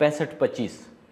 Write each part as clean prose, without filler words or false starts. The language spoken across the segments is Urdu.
6525,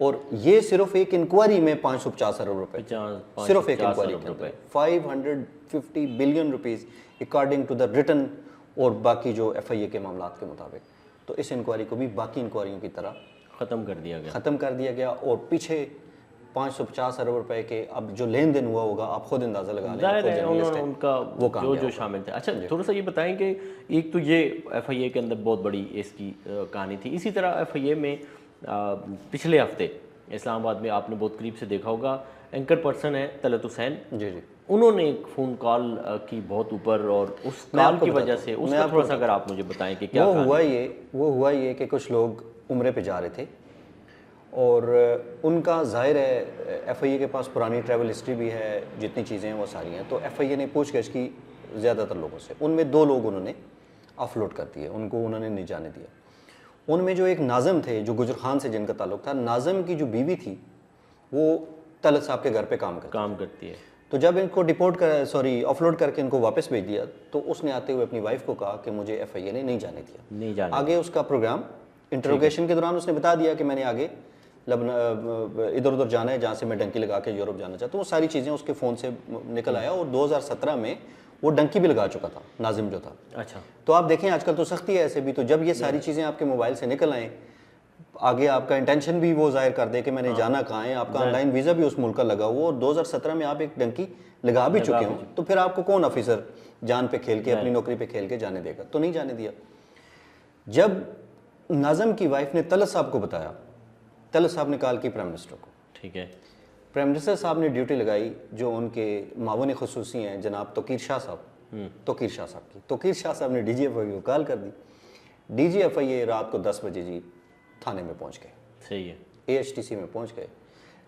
اور یہ صرف ایک انکوائری میں 550 ارب روپے، صرف ایک انکوائری کے اندر 550 billion rupees according to the written اور باقی جو ایف آئی اے کے معاملات کے مطابق. تو اس انکوائری کو بھی باقی انکوائریوں کی طرح ختم کر دیا گیا اور پیچھے 550 ارب روپے کے اب جو لین دین ہوا ہوگا آپ خود اندازہ لگا لیں. ظاہر ہے ان کا جو شامل تھے. اچھا تھوڑا سا یہ بتائیں کہ ایک تو یہ ایف آئی اے کے اندر بہت بڑی اس کی کہانی تھی. اسی طرح ایف آئی اے میں پچھلے ہفتے اسلام آباد میں آپ نے بہت قریب سے دیکھا ہوگا، اینکر پرسن ہے طلعت حسین، جی جی انہوں نے ایک فون کال کی بہت اوپر، اور اس کال کی وجہ سے اس کا تھوڑا سا اگر آپ مجھے بتائیں کہ کیا وہ ہوا یہ کہ کچھ لوگ عمرے پہ جا رہے تھے اور ان کا ظاہر ہے ایف آئی اے کے پاس پرانی ٹریول ہسٹری بھی ہے، جتنی چیزیں ہیں وہ ساری ہیں. تو ایف آئی اے نے پوچھ گچھ کی زیادہ تر لوگوں سے، ان میں 2 لوگ انہوں نے آف لوڈ کر دیے، ان کو انہوں نے نہیں جانے دیا. ان میں جو ایک ناظم تھے جو گجر خان سے جن کا تعلق تھا، ناظم کی جو بیوی تھی وہ طلعت صاحب کے گھر پہ کام کرتی ہے. تو جب ان کو آف لوڈ کر کے ان کو واپس بھیج دیا تو اس نے آتے ہوئے اپنی وائف کو کہا کہ مجھے ایف آئی اے نے نہیں جانے دیا. آگے اس کا پروگرام انٹروگیشن کے دوران اس نے بتا دیا کہ میں نے آگے ادھر ادھر جانا ہے جہاں سے میں ڈنکی لگا کے یورپ جانا چاہتا ہوں. وہ ساری چیزیں اس کے فون سے نکل آیا اور 2017 میں وہ ڈنکی بھی لگا چکا تھا ناظم جو تھا. اچھا تو آپ دیکھیں آج کل تو سختی ہے ایسے بھی. تو جب یہ ساری چیزیں آپ کے موبائل سے نکل آئیں، آگے آپ کا انٹینشن بھی وہ ظاہر کر دے کہ میں نے جانا کہاں ہے، آپ کا آن لائن ویزا بھی اس ملک کا لگا ہوا اور 2017 میں آپ ایک ڈنکی لگا بھی چکے ہوں، تو پھر آپ کو کون آفیسر جان پہ کھیل کے اپنی نوکری پہ کھیل کے جانے دے گا؟ تو نہیں جانے دیا. جب ناظم کی وائف نے طلعت صاحب کو بتایا، طلعت صاحب نے کال کی پرائم منسٹر کو. ٹھیک ہے. پرائم منسٹر صاحب نے ڈیوٹی لگائی جو ان کے معاون خصوصی ہیں جناب توقیر شاہ صاحب نے ڈی جی ایف آئی کو کال کر دی. ڈی جی ایف آئی اے رات کو 10 بجے جی تھانے میں پہنچ گئے. صحیح ہے. اے ایچ ٹی سی میں پہنچ گئے.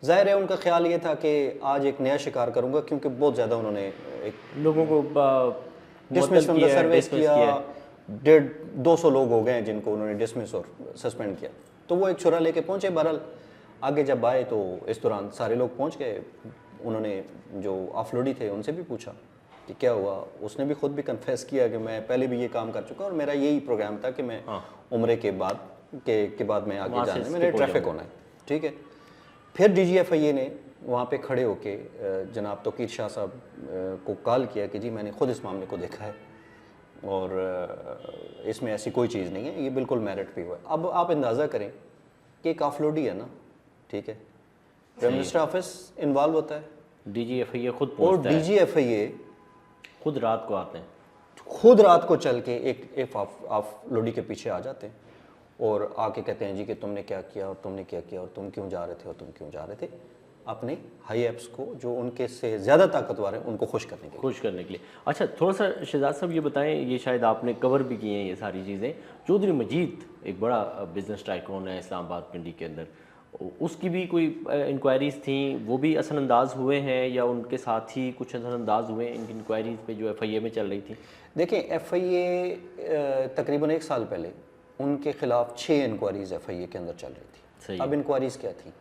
ظاہر ہے ان کا خیال یہ تھا کہ آج ایک نیا شکار کروں گا، کیونکہ بہت زیادہ انہوں نے لوگوں کو ڈسمس فرام دا سروس کیا. 200 لوگ ہو گئے ہیں جن کو انہوں نے ڈسمس اور سسپینڈ کیا. تو وہ ایک چھرا لے کے پہنچے. بہرحال آگے جب آئے تو اس دوران سارے لوگ پہنچ گئے. انہوں نے جو آف لوڈی تھے ان سے بھی پوچھا کہ کیا ہوا. اس نے بھی خود بھی کنفیس کیا کہ میں پہلے بھی یہ کام کر چکا اور میرا یہی پروگرام تھا کہ میں عمرے کے بعد میں آگے جانا ہے، میں نے ٹریفک ہونا ہے. ٹھیک ہے. پھر ڈی جی ایف آئی اے نے وہاں پہ کھڑے ہو کے جناب توقیر شاہ صاحب کو کال کیا کہ جی میں نے خود اس معاملے کو دیکھا ہے اور اس میں ایسی کوئی چیز نہیں ہے، یہ بالکل میرٹ پہ ہوا ہے. اب آپ اندازہ کریں کہ ایک آف لوڈ ہی ہے نا. ٹھیک ہے. پرائم منسٹر آفس انوالو ہوتا ہے، ڈی جی ایف آئی اے خود اور پہنچتا ہے، ڈی جی ایف آئی اے خود رات کو آتے ہیں، خود رات کو چل کے ایک آف لوڈی کے پیچھے آ جاتے ہیں اور آ کے کہتے ہیں جی کہ تم نے کیا کیا اور تم نے کیا کیا اور تم کیوں جا رہے تھے اور تم کیوں جا رہے تھے. اپنے ہائی ایپس کو جو ان کے سے زیادہ طاقتور ہیں ان کو خوش کرنے کے لیے. اچھا تھوڑا سا شہزاد صاحب یہ بتائیں، یہ شاید آپ نے کور بھی کیے ہیں یہ ساری چیزیں. چودھری مجید ایک بڑا بزنس ٹائکون ہے اسلام آباد پنڈی کے اندر، اس کی بھی کوئی انکوائریز تھیں، وہ بھی اثر انداز ہوئے ہیں یا ان کے ساتھ ہی کچھ اثر انداز ہوئے ہیں ان کی انکوائریز پہ جو ایف آئی اے میں چل رہی تھی؟ دیکھیں ایف آئی اے تقریباً 1 سال پہلے ان کے خلاف 6 انکوائریز ایف آئی اے کے اندر چل رہی تھی. اب انکوائریز کیا تھیں؟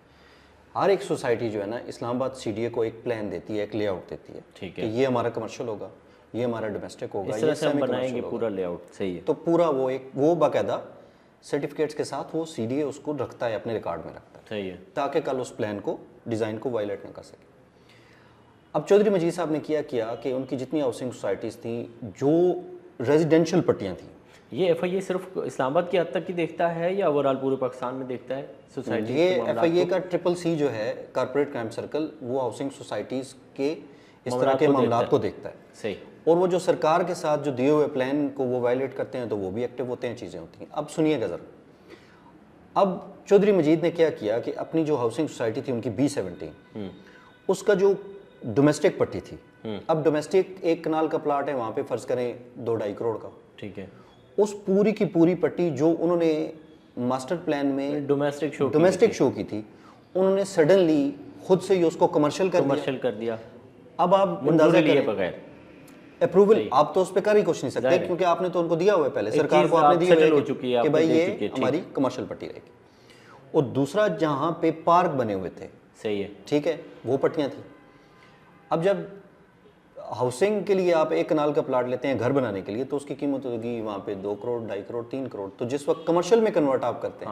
ہر ایک سوسائٹی جو ہے نا اسلام آباد سی ڈی اے کو ایک پلان دیتی ہے، ایک لے آؤٹ دیتی ہے کہ یہ ہمارا کمرشل ہوگا، یہ ہمارا ڈومیسٹک ہوگا، یہ سیمی بنائیں گے پورا لے آؤٹ. صحیح ہے. تو پورا وہ باقاعدہ سرٹیفکیٹس کے ساتھ وہ سی ڈی اے اس کو رکھتا ہے، اپنے ریکارڈ میں رکھتا ہے. صحیح ہے. تاکہ کل اس پلان کو ڈیزائن کو وائلیٹ نہ کر سکے. اب چودھری مجید صاحب نے کیا کہ ان کی جتنی ہاؤسنگ سوسائٹیز تھیں جو ریزیڈینشل پٹیاں تھیں، یہ ایف آئی اے صرف اسلام آباد کی حد تک ہی دیکھتا ہے یا اوورآل پورے پاکستان میں دیکھتا ہے سوسائٹی؟ یہ ایف آئی اے کا ٹرپل سی جو ہے کارپوریٹ کرائم سرکل، وہ ہاؤسنگ سوسائٹیز کے اس طرح کے معاملات کو دیکھتا ہے. صحیح. اور وہ جو سرکار کے ساتھ جو دیے ہوئے پلان کو وہ وائلیٹ کرتے ہیں تو وہ بھی ایکٹیو ہوتے ہیں، چیزیں ہوتی ہیں. اب سنیے گا ذرا. اب چودھری مجید نے کیا کہ اپنی جو ہاؤسنگ سوسائٹی تھی ان کی B17، اس کا جو ڈومیسٹک پٹی تھی، اب ڈومیسٹک 1 کنال کا پلاٹ ہے وہاں پہ فرض کریں 2-2.5 کروڑ کا. ٹھیک ہے. اس پوری کی پوری پٹی جو انہوں نے ماسٹر پلان میں ڈومیسٹک شو کی تھی، انہوں نے سڈنلی خود سے ہی اس کو کمرشل کر دیا. اب آپ اندازہ کریں بغیر اپروول آپ تو اس پہ کر ہی کچھ نہیں سکتے کیونکہ آپ نے تو ان کو دیا ہوا ہے پہلے، سرکار کو آپ نے دیا ہوا ہے کہ بھائی یہ ہماری کمرشل پٹی رہے گی. اور دوسرا جہاں پہ پارک بنے ہوئے تھے، صحیح ہے، ٹھیک ہے، وہ پٹیاں تھیں. اب جب ہاؤسنگ کے لیے آپ 1 کنال کا پلاٹ لیتے ہیں گھر بنانے کے لیے تو اس کی قیمت ہوگی وہاں پہ 2 کروڑ 2.5 کروڑ 3 کروڑ. تو جس وقت کمرشل میں کنورٹ آپ کرتے ہیں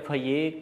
FIA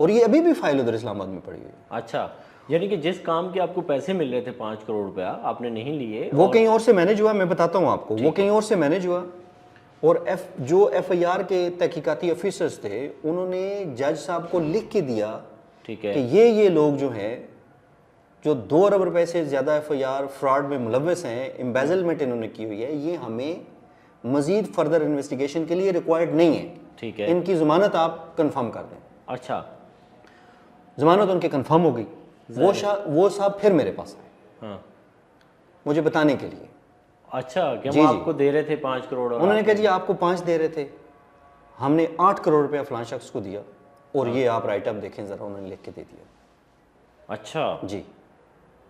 اور یہ ابھی بھی فائل ادھر اسلام آباد میں پڑی ہوئی ہے. اچھا، یعنی کہ جس کام کے آپ کو پیسے مل رہے تھے 5 کروڑ روپیہ آپ نے نہیں لیے، وہ کہیں اور سے مینیج ہوا. میں بتاتا ہوں آپ کو, وہ کہیں اور سے مینیج ہوا. اور جو ایف آئی آر کے تحقیقاتی افیسرز تھے انہوں نے جج صاحب کو لکھ کے دیا ٹھیک ہے، کہ یہ لوگ جو ہیں جو 2 ارب روپے سے زیادہ ایف آئی آر فراڈ میں ملوث ہیں, امبیزلمنٹ انہوں نے کی ہوئی ہے, یہ ہمیں مزید فردر انویسٹیگیشن کے لیے ریکوائرڈ نہیں ہے. ٹھیک ہے، ان کی ضمانت آپ کنفرم کر دیں. اچھا، ضمانت ان کی کنفرم ہو گئی. وہ صاحب پھر میرے پاس آئے ہاں، مجھے بتانے کے لیے. اچھا کہ ہم آپ کو دے رہے تھے 5 کروڑ اور انہوں نے کہا جی آپ کو 5 دے رہے تھے, ہم نے 8 کروڑ روپیہ فلاں شخص کو دیا, اور یہ آپ رائٹ اپ دیکھیں ذرا, انہوں نے لکھ کے دے دیا. اچھا، جی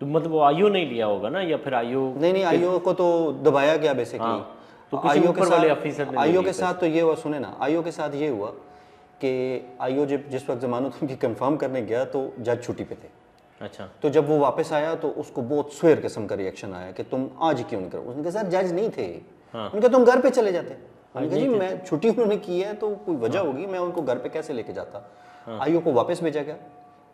تو مطلب وہ آئیو نہیں لیا ہوگا نا, یا پھر آئیو نہیں, آئیو کو تو دبایا گیا بیسیکلی. تو کسی اوپر والے آفیسر نے آئیو کے ساتھ تو یہ ہوا, سنیں نا, آئیو کے ساتھ یہ ہوا کہ آئیو جس وقت ضمانت ان کی کنفرم کرنے گیا تو جج چھٹی پہ تھے. اچھا، تو جب وہ واپس آیا تو اس کو بہت سویر قسم کا ریئیکشن آیا کہ تم آج کیوں نہیں کرو. اس نے کہا سر جج نہیں تھے, ان نے کہا تم گھر پہ چلے جاتے. انہوں نے کہا جی میں چھٹی انہوں نے کی ہے تو کوئی وجہ ہوگی, میں ان کو گھر پہ کیسے لے کے جاتا. آئیو کو واپس بھیجا گیا,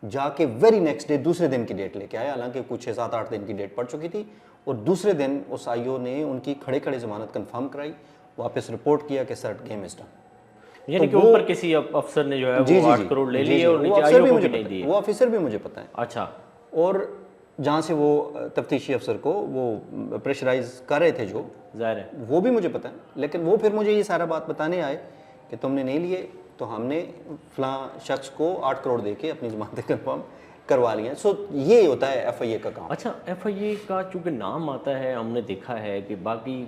جا کے ویری نیکسٹ ڈے دوسرے دن کی ڈیٹ لے کے آیا, حالانکہ کچھ 6-7-8 دن کی ڈیٹ پڑ چکی تھی. اور دوسرے دن اس آئیو نے ان کی کھڑے کھڑے ضمانت کنفرم کرائی, واپس رپورٹ کیا کہ سر گیم از ڈن. یعنی کہ اوپر کسی افسر نے جو ہے وہ 8 کروڑ لے لیے اور نیچے آئیو کو بھی نہیں دیے. وہ آفیسر بھی مجھے پتہ ہے. اچھا, اور جہاں سے وہ تفتیشی افسر کو وہ پریشرائز کر رہے تھے جو ظاہر ہے وہ بھی مجھے پتہ ہے. لیکن وہ پھر مجھے یہ سارا بات بتانے آئے کہ تم نے نہیں لیے تو ہم نے فلاں شخص کو 8 کروڑ دے کے اپنی ضمانتیں کنفرم کروا لی ہیں. سو یہ ہوتا ہے ایف آئی اے کا کام. اچھا, ایف آئی اے کا چونکہ نام آتا ہے, ہم نے دیکھا ہے کہ باقی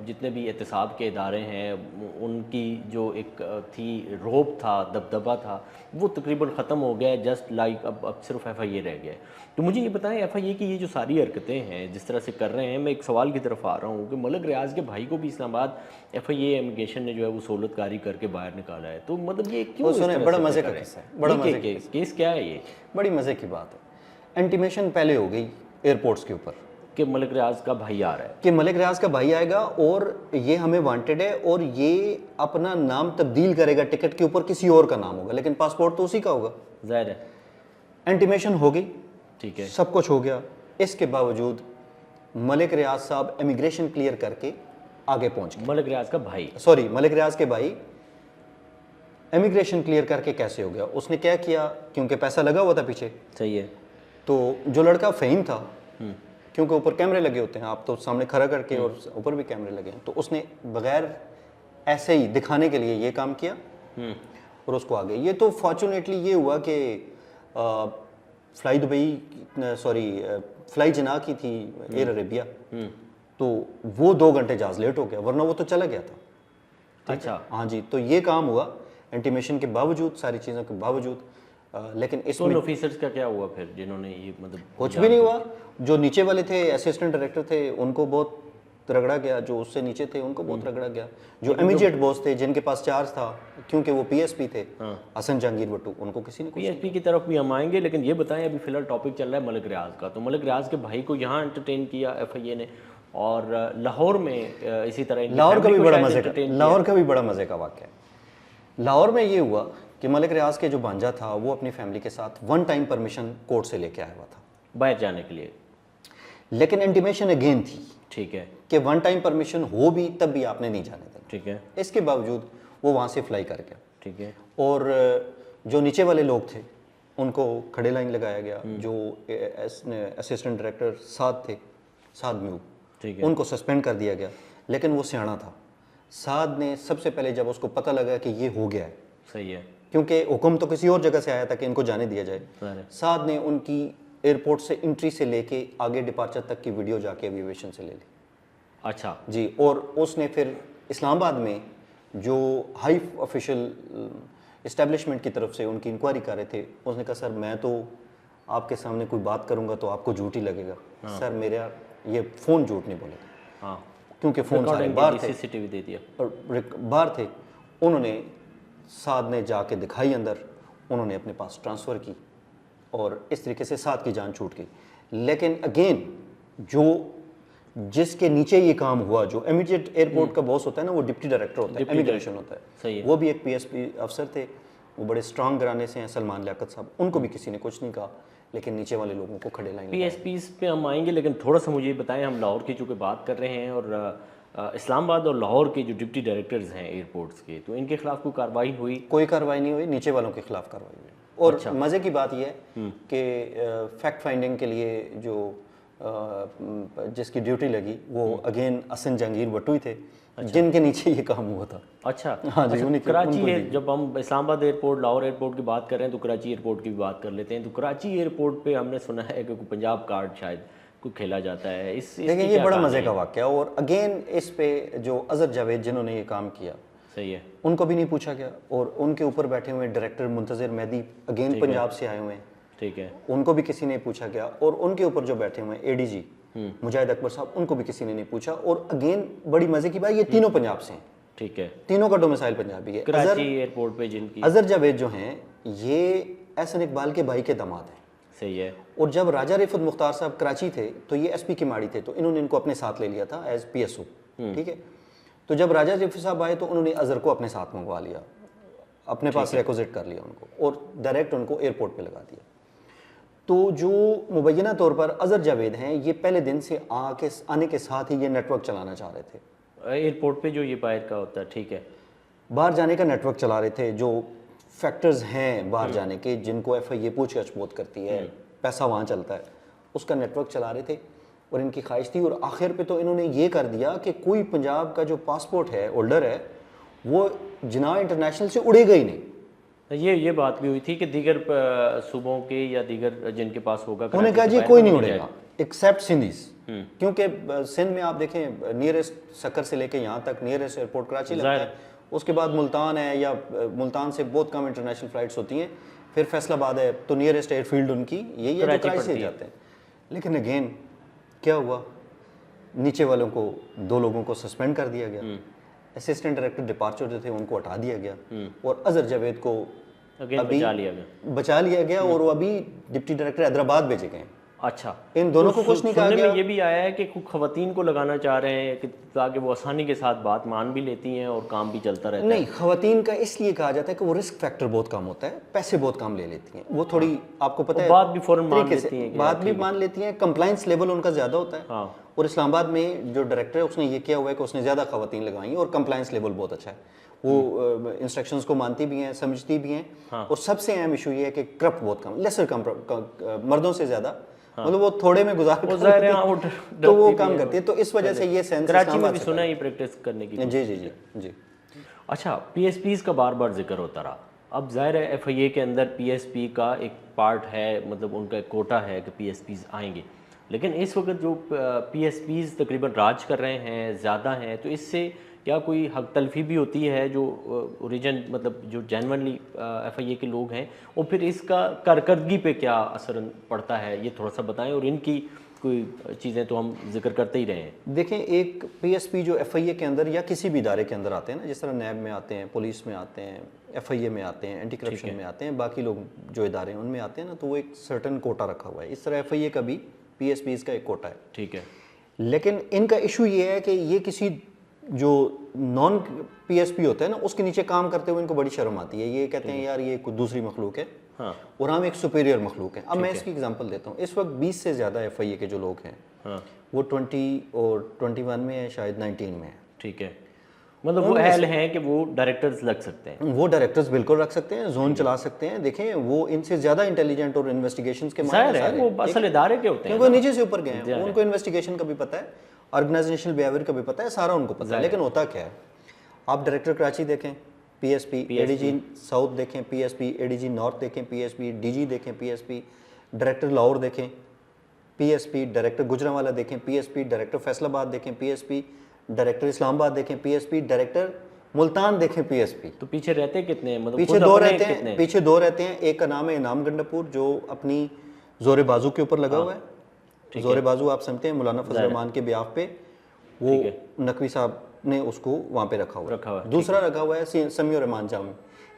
جتنے بھی احتساب کے ادارے ہیں ان کی جو ایک تھی روب تھا, دبدبہ تھا, وہ تقریباً ختم ہو گیا ہے. جسٹ لائک اب صرف ایف آئی اے رہ گیا ہے. تو مجھے یہ بتائیں ایف آئی اے کی یہ جو ساری حرکتیں ہیں جس طرح سے کر رہے ہیں, میں ایک سوال کی طرف آ رہا ہوں کہ ملک ریاض کے بھائی کو بھی اسلام آباد ایف آئی اے امیگریشن نے جو ہے وہ سہولت کاری کر کے باہر نکالا ہے. تو مطلب یہ کیوں اس طرح سے بڑا مزے کا قصہ ہے, بڑا مزے کا کیس کیا ہے یہ؟ بڑی مزے کی بات ہے. انٹیمیشن پہلے ہو گئی ایئرپورٹس کے اوپر کہ ملک ریاض کا بھائی آ رہا ہے, کہ ملک ریاض کا بھائی آئے گا اور یہ ہمیں وانٹیڈ ہے, اور یہ اپنا نام تبدیل کرے گا ٹکٹ کے اوپر, کسی اور کا نام ہوگا لیکن پاسپورٹ تو اسی کا ہوگا. ظاہر ہے. انٹیمیشن ہو گئی, ٹھیک ہے, سب کچھ ہو گیا. اس کے باوجود ملک ریاض صاحب امیگریشن کلیئر کر کے آگے پہنچ گئے. ملک ریاض کا بھائی, سوری ملک ریاض کے بھائی امیگریشن کلیئر کر کے کیسے ہو گیا؟ اس نے کیا کیا, کیونکہ پیسہ لگا ہوا تھا پیچھے. صحیح ہے. تو جو لڑکا فہیم تھا, کیونکہ اوپر کیمرے لگے ہوتے ہیں, آپ تو سامنے کھڑا کر کے, اور اوپر بھی کیمرے لگے ہیں, تو اس نے بغیر ایسے ہی دکھانے کے لیے یہ کام کیا اور اس کو آگے. یہ تو فارچونیٹلی یہ ہوا کہ فلائی دبئی فلائی جناح کی تھی ایئر عربیہ, تو وہ 2 گھنٹے جہاز لیٹ ہو گیا, ورنہ وہ تو چلا گیا تھا. اچھا, ہاں جی, تو یہ کام ہوا انٹیمیشن کے باوجود, ساری چیزوں کے باوجود. لیکن اس میں آفیسرز کا کیا ہوا پھر جنہوں نے یہ مطلب کچھ بھی نہیں ہوا. جو نیچے والے تھے اسسٹنٹ ڈائریکٹر تھے ان کو بہت رگڑا گیا, جو اس سے نیچے تھے ان کو بہت رگڑا گیا. جو امیجیٹ باس تھے جن کے پاس چارج تھا, کیونکہ وہ پی ایس پی تھے, حسن جہانگیر بٹو, ان کو کسی نے پی ایس پی کی طرف بھی ہم آئیں گے. لیکن یہ بتائیں ابھی فی الحال ٹاپک چل رہا ہے ملک ریاض کا, تو ملک ریاض کے بھائی کو یہاں انٹرٹین کیا ایف آئی اے نے, اور لاہور میں اسی طرح لاہور کا بھی بڑا مزے کا واقعہ ہے. لاہور میں یہ ہوا کہ ملک ریاض کے جو بانجا تھا وہ اپنی فیملی کے ساتھ 1 ٹائم پرمیشن کورٹ سے لے کے آیا ہوا تھا باہر جانے کے لیے, لیکن انٹیمیشن اگین تھی, ٹھیک ہے, کہ 1 ٹائم پرمیشن ہو بھی تب بھی آپ نے نہیں جانے دینا. ٹھیک ہے, اس کے باوجود وہ وہاں سے فلائی کر گیا. ٹھیک ہے, اور جو نیچے والے لوگ تھے ان کو کھڑے لائن لگایا گیا. جو اسسٹنٹ ڈائریکٹر سعد تھے, سعد میو, ٹھیک ہے, ان کو سسپینڈ کر دیا گیا. لیکن وہ سیاںا تھا. سعد نے سب سے پہلے جب اس کو پتہ لگا کہ یہ ہو گیا ہے, صحیح ہے, کیونکہ حکم تو کسی اور جگہ سے آیا تھا کہ ان کو جانے دیا جائے, سعد نے ان کی ایئرپورٹ سے انٹری سے لے کے آگے ڈپارچر تک کی ویڈیو جا کے ایویویشن سے لے لی. اچھا جی, اور اس نے پھر اسلام آباد میں جو ہائی آفیشل اسٹیبلشمنٹ کی طرف سے ان کی انکوائری کر رہے تھے, اس نے کہا سر میں تو آپ کے سامنے کوئی بات کروں گا تو آپ کو جھوٹ ہی لگے گا, سر میرا یہ فون جھوٹ نہیں بولے گا, کیونکہ فون سارے باہر تھے, سی ٹی وی دے دیا, باہر تھے. انہوں نے سعد نے جا کے دکھائی اندر, انہوں نے اپنے پاس ٹرانسفر کی, اور اس طریقے سے سعد کی جان چھوٹ گئی. لیکن اگین جو جس کے نیچے یہ کام ہوا, جو امیڈیٹ ایئرپورٹ کا باس ہوتا ہے نا, وہ ڈپٹی ڈائریکٹر ہوتا ہے, امیگریشن ہوتا ہے, وہ بھی ایک پی ایس پی افسر تھے. وہ بڑے اسٹرانگ گھرانے سے ہیں، سلمان لیاقت صاحب، ان کو بھی کسی نے کچھ نہیں کہا، لیکن نیچے والے لوگوں کو کھڑے لائن پی ایس پیز پہ ہم آئیں گے، لیکن تھوڑا سا مجھے بتائیں، ہم لاہور کی چونکہ بات کر رہے ہیں، اور اسلام آباد اور لاہور کے جو ڈپٹی ڈائریکٹرز ہیں ایئرپورٹس کے، تو ان کے خلاف کوئی کارروائی ہوئی؟ کوئی کارروائی نہیں ہوئی، نیچے والوں کے خلاف کارروائی ہوئی. اور مزے کی بات یہ ہے کہ فیکٹ فائنڈنگ کے لیے جو جس کی ڈیوٹی لگی وہ اگین حسن جہانگیر بٹو ہی تھے، جن کے نیچے یہ کام ہوا تھا. اچھا ہاں جی. کراچی ہے، جب ہم اسلام آباد ایئرپورٹ لاہور ایئرپورٹ کی بات کر رہے ہیں تو کراچی ایئرپورٹ کی بھی بات کر لیتے ہیں. تو کراچی ایئرپورٹ پہ ہم نے سنا ہے کہ کوئی پنجاب کارڈ شاید کوئی کھیلا جاتا ہے. لیکن یہ بڑا مزے کا واقعہ، اور اگین اس پہ جو اظہر جاوید جنہوں نے یہ کام کیا، صحیح ہے، ان کو بھی نہیں پوچھا گیا، اور ان کے اوپر بیٹھے ہوئے ڈائریکٹر منتظر مہدی اگین پنجاب سے آئے ہوئے ہیں، ٹھیک ہے، ان کو بھی کسی نے پوچھا گیا. اور ان کے اوپر جو بیٹھے ہوئے ہیں اے ڈی جی مجاہد اکبر صاحب، ان کو بھی کسی نے نہیں پوچھا. اور اگین بڑی مزے کی بات، یہ تینوں پنجاب سے ہیں، ٹھیک ہے، تینوں کا ڈومیسائل پنجابی ہے. کراچی ایئرپورٹ پہ جن کی اظہر جاوید جو ہیں یہ احسن اقبال کے بھائی کے داماد ہیں. صحیح ہے. اور جب راجہ رفعت مختار صاحب کراچی تھے تو یہ ایس پی کے ماڑی تھے، تو انہوں نے ان کو اپنے ساتھ لے لیا تھا ایز پی ایس او. ٹھیک ہے. تو جب راجہ رفعت صاحب آئے تو انہوں نے اظہر کو اپنے ساتھ منگوا لیا، اپنے پاس ریکوزٹ کر لیا ان کو، اور ڈائریکٹ ان کو ایئرپورٹ پہ لگا دیا. تو جو مبینہ طور پر اظہر جاوید ہیں، یہ پہلے دن سے آنے کے ساتھ ہی یہ نیٹ ورک چلانا چاہ رہے تھے. ایئرپورٹ پہ جو یہ باہر کا ہوتا ہے، ٹھیک ہے، باہر جانے کا نیٹ ورک چلا رہے تھے. جو فیکٹرز ہیں باہر جانے کے، جن کو ایف آئی اے پوچھ گچھ بہت کرتی ہے، پیسہ وہاں چلتا ہے، اس کا نیٹ ورک چلا رہے تھے. اور ان کی خواہش تھی، اور آخر پہ تو انہوں نے یہ کر دیا کہ کوئی پنجاب کا جو پاسپورٹ ہے ہولڈر ہے وہ جناح انٹرنیشنل سے اڑے گا ہی نہیں. یہ بات بھی ہوئی تھی کہ دیگر صوبوں کے یا دیگر جن کے پاس ہوگا، انہوں نے کہا جی کوئی نہیں اڑے گا ایکسیپٹ سندھیز، کیونکہ سندھ میں آپ دیکھیں نیئرسٹ سکر سے لے کے یہاں تک نیئرسٹ ایئرپورٹ کراچی لگتا ہے. اس کے بعد ملتان ہے، یا ملتان سے بہت کم انٹرنیشنل فلائٹس ہوتی ہیں. پھر فیصل آباد ہے، تو نیئرسٹ ایئر فیلڈ ان کی یہی ہے جو کراچی سے جاتے ہیں. لیکن اگین کیا ہوا، نیچے والوں کو 2 لوگوں کو سسپینڈ کر دیا گیا، اسسٹنٹ ڈائریکٹر ڈپارچر جو تھے ان کو ہٹا دیا گیا، اور اظہر جاوید کو ابھی بچا لیا گیا، اور وہ ابھی ڈپٹی ڈائریکٹر حیدرآباد بھیجے گئے. اچھا، ان دونوں کو کچھ نہیں کہا گیا. یہ بھی آیا ہے کہ خواتین کو لگانا چاہ رہے ہیں کہ تاکہ وہ آسانی کے ساتھ بات مان بھی لیتی ہیں اور کام بھی چلتا رہتا ہے. نہیں، خواتین کا اس لیے کہا جاتا ہے کہ وہ رسک فیکٹر بہت کم ہوتا ہے، پیسے بہت کم لے لیتی ہیں، وہ تھوڑی آپ کو پتہ ہے بات بھی فوراً مان لیتی ہیں، بات بھی مان لیتی ہیں، کمپلائنس لیول ان کا زیادہ ہوتا ہے. اور اسلام آباد میں جو ڈائریکٹر ہے اس نے یہ کیا ہوا ہے کہ اس نے زیادہ خواتین لگائی ہیں، اور کمپلائنس لیول بہت اچھا ہے. وہ انسٹرکشنز کو مانتی بھی ہیں، سمجھتی بھی ہیں. اور سب سے اہم ایشو یہ ہے کہ کرپٹ بہت کم، لیسر مردوں سے زیادہ، مطلب وہ تھوڑے میں گزار تو وہ کام کرتی ہے. تو اس وجہ سے یہ سینس کراچی میں بھی سنا ہی پریکٹس کرنے کی. جی جی جی جی. اچھا، پی ایس پیز کا بار بار ذکر ہوتا رہا. اب ظاہر ہے ایف آئی اے کے اندر پی ایس پی کا ایک پارٹ ہے، مطلب ان کا ایک کوٹا ہے کہ پی ایس پیز آئیں گے. لیکن اس وقت جو پی ایس پیز تقریباً راج کر رہے ہیں، زیادہ ہیں، تو اس سے کیا کوئی حق تلفی بھی ہوتی ہے جو اوریجن مطلب جو جینونلی ایف آئی اے کے لوگ ہیں، اور پھر اس کا کارکردگی پہ کیا اثر پڑتا ہے، یہ تھوڑا سا بتائیں. اور ان کی کوئی چیزیں تو ہم ذکر کرتے ہی رہے ہیں. دیکھیں، ایک پی ایس پی جو ایف آئی اے کے اندر یا کسی بھی ادارے کے اندر آتے ہیں نا، جس طرح نیب میں آتے ہیں، پولیس میں آتے ہیں، ایف آئی اے میں آتے ہیں، اینٹی کرپشن میں آتے ہیں، باقی لوگ جو ادارے ہیں ان میں آتے ہیں نا، تو وہ ایک سرٹن کوٹا رکھا ہوا ہے. اس طرح ایف آئی اے کا بھی پی ایس پیز کا ایک کوٹا ہے. ٹھیک ہے. لیکن ان کا ایشو یہ ہے کہ یہ کسی جو نان پی ایس پی ہوتا ہے نا، اس کے نیچے کام کرتے ہوئے ان کو بڑی شرم آتی ہے. یہ کہتے ہیں یار یہ کوئی دوسری مخلوق ہے اور ہم ایک سپیریئر مخلوق ہیں. اب میں اس کی اگزامپل دیتا ہوں. اس وقت 20 سے زیادہ ایف آئی اے کے جو لوگ ہیں وہ 20 اور 21 میں ہیں، شاید 19 میں ہیں. ٹھیک ہے. مطلب وہ اہل ہیں کہ وہ ڈائریکٹرز لگ سکتے ہیں. وہ ڈائریکٹرز بالکل رکھ سکتے ہیں، زون چلا سکتے ہیں. دیکھیں وہ ان سے زیادہ انٹیلیجنٹ اور انویسٹیگیشنز کے ماہر ہیں، وہ اصل ادارے کے ہوتے ہیں، کیونکہ نیچے سے اوپر گئے ہیں. ان کو انویسٹیگیشن کا بھی پتہ ہے، آرگنائزیشنل بیہیویئر کا بھی پتہ ہے، سارا ان کو پتہ ہے. لیکن ہوتا کیا ہے، آپ ڈائریکٹر کراچی دیکھیں، P S P A D G south دیکھیں، P S P A D G north دیکھیں، P S P D G دیکھیں، P S P director Lahore دیکھیں، P S P director Gujranwala دیکھیں، P S P director Faisalabad دیکھیں، P S P director Islamabad دیکھیں، P S P director Multan دیکھیں. پی ایس پی تو پیچھے رہتے کتنے ہیں؟ مطلب پیچھے دو رہتے ہیں. ایک کا نام ہے انعام گنڈاپور جو اپنی زور بازو کے اوپر لگا ہوا ہے. زور بازو آپ سمجھتے ہیں مولانا فضل الرحمان کے بیاف پہ، وہ نقوی صاحب نے اس کو وہاں پہ رکھا ہوا ہے. دوسرا رکھا ہوا ہے سمیع الرحمان جامی.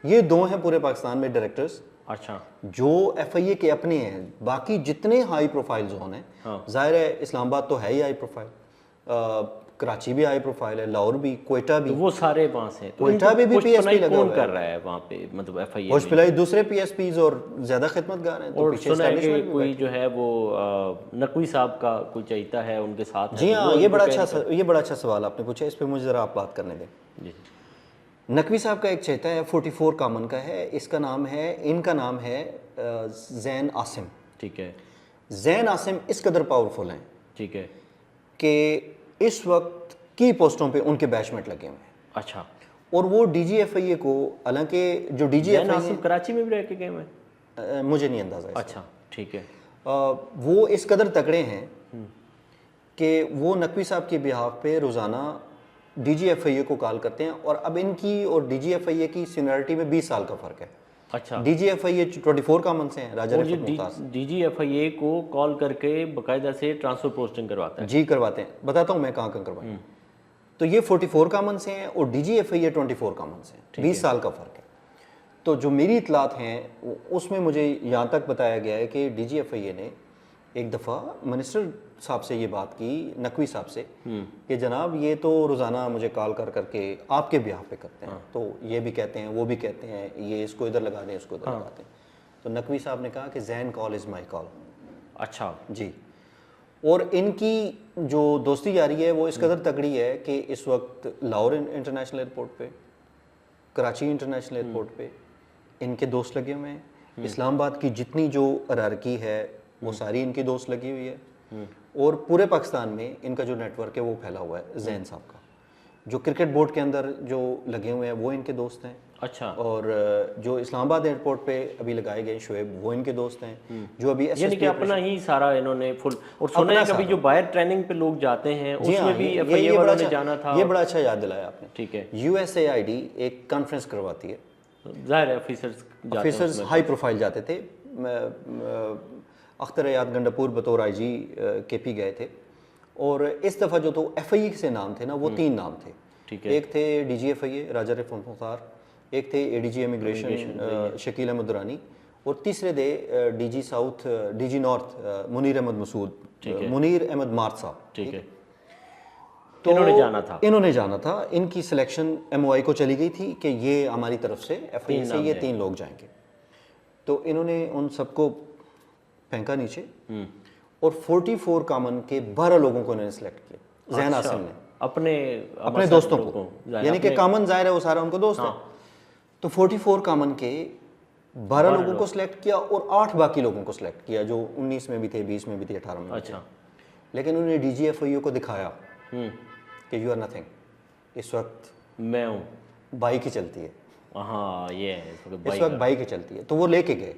یہ 2 ہیں پورے پاکستان میں ڈائریکٹرز. اچھا، جو ایف آئی اے کے اپنے ہیں. باقی جتنے ہائی پروفائل زون ہیں، ظاہر ہے اسلام آباد تو ہے ہی ہائی پروفائل، کراچی بھی ہائی پروفائل ہے، لاہور بھی، کوئٹہ بھی، وہ سارے وہاں سے. تو کوئٹہ بھی پی ایس پی لگا کون ہوا کر رہا ہے وہاں پہ مطلب ایف آئی اے ہوش پلائی دوسرے پی ایس پیز اور زیادہ خدمت گار ہیں. تو اور پیچھے سنا ہے کہ اسٹیبلشمنٹ بھی کوئی جو ہے وہ نقوی صاحب کا کوئی چہیتا ہے ان کے ساتھ ہے. جی ہاں، یہ بڑا اچھا سوال آپ نے پوچھا، اس پہ مجھے ذرا آپ بات کرنے دیں. جی. نقوی صاحب کا ایک چہیتا ہے 44 کامن کا ہے، اس کا نام ہے، ان کا نام ہے زین عاصم. ٹھیک ہے. زین عاصم اس قدر پاورفل ہیں ٹھیک ہے کہ اس وقت کی پوسٹوں پہ ان کے بیچمنٹ لگے ہوئے ہیں. اچھا. اور وہ ڈی جی ایف آئی اے کو، حالانکہ جو ڈی جی ایف زین آئی عاصم کراچی میں بھی رہ کے گئے ہوئے ہیں؟ مجھے نہیں اندازہ. اچھا ٹھیک ہے. وہ اس قدر تگڑے ہیں کہ وہ نقوی صاحب کے بہاف پہ روزانہ ڈی جی ایف آئی اے کو کال کرتے ہیں. اور اب ان کی اور ڈی جی ایف آئی اے کی سینیئرٹی میں 20 سال کا فرق ہے. اچھا. ڈی جی ایف آئی اے 24 کامن سے ہیں، راجہ اور رفعت یہ ممتاز. ڈی جی ایف آئی اے کو کال کر کے باقاعدہ سے ٹرانسفر پوسٹنگ کرواتا ہے؟ جی کرواتے ہیں. بتاتا ہوں میں کہاں کروائی. تو یہ 44 کامن سے ہیں اور ڈی جی ایف آئی اے 24 کامن سے ہیں. 20 سال کا فرق ہے. تو جو میری اطلاعات ہیں اس میں مجھے یہاں تک بتایا گیا ہے کہ ڈی جی ایف آئی اے نے ایک دفعہ منسٹر صاحب سے یہ بات کی، نقوی صاحب سے، کہ جناب یہ تو روزانہ مجھے کال کر کر کے آپ کے بیاہ پہ کرتے ہیں، تو یہ بھی کہتے ہیں وہ بھی کہتے ہیں، یہ اس کو ادھر لگا دیں اس کو ادھر لگا دیں. تو نقوی صاحب نے کہا کہ زین کال از مائی کال. اچھا. جی. اور ان کی جو دوستی جاری ہے وہ اس قدر تگڑی ہے کہ اس وقت لاہور انٹرنیشنل ایئرپورٹ پہ، کراچی انٹرنیشنل ایئرپورٹ پہ ان کے دوست لگے ہوئے ہیں. اسلام آباد کی جتنی جو ارارکی ہے وہ ساری ان کی دوست لگی ہوئی ہے. اور پورے پاکستان میں ان کا جو نیٹ ورک ہے وہ پھیلا ہوا ہے. زین صاحب کا جو کرکٹ بورڈ کے اندر جو لگے ہوئے ہیں وہ ان کے دوست ہیں. اچھا. اور جو اسلام آباد ایئرپورٹ پہ ابھی لگائے گئے شعیب وہ ان کے دوست ہیں. جو ابھی یعنی کہ اپنا ہی سارا انہوں نے فل. اور سنا ہے کبھی جو باہر ٹریننگ پہ لوگ جاتے ہیں اس میں بھی ایف آئی اے والوں نے جانا تھا. یہ بڑا اچھا یاد دلایا آپ نے. ٹھیک ہے. U S A I D ایک کانفرنس کرواتی ہے. ظاہر ہے آفیسرز ہائی پروفائل جاتے تھے. اختر یاد گنڈاپور بطور آئی جی کے پی گئے تھے. اور اس دفعہ جو تو ایف آئی اے سے نام تھے نا وہ 3 نام تھے. ایک تھے ڈی جی ایف آئی اے راجہ رفعت مختار، ایک تھے A D G immigration Shakeel Ahmed Durrani, اور تیسرے تھے D G south D G north Munir Ahmed Masood, Munir Ahmed مارت صاحب. ٹھیک ہے. تو انہوں نے جانا تھا. ان کی سلیکشن ایم او آئی کو چلی گئی تھی کہ یہ ہماری طرف سے ایف آئی اے سے یہ 3 لوگ جائیں گے. تو انہوں نے ان سب کو پھینکا نیچے اور 44 کامن کے 12 لوگوں کو انہوں نے سلیکٹ کیا. زین عاصم نے اپنے دوستوں کو، یعنی کہ کامن ظاہر ہے وہ سارا ان کو دوست ہے. تو 44 کامن کے 12 لوگوں کو سلیکٹ کیا اور 8 باقی لوگوں کو سلیکٹ کیا جو 19 میں بھی تھے، 20 میں بھی تھے، 18 میں بھی تھے. لیکن انہوں نے ڈی جی ایف آئی اے کو دکھایا کہ یو آر نتھنگ. اس وقت میں ہوں، بائک ہی چلتی ہے. ہاں یہ ہے اس وقت بائک ہی چلتی ہے. تو وہ لے کے گئے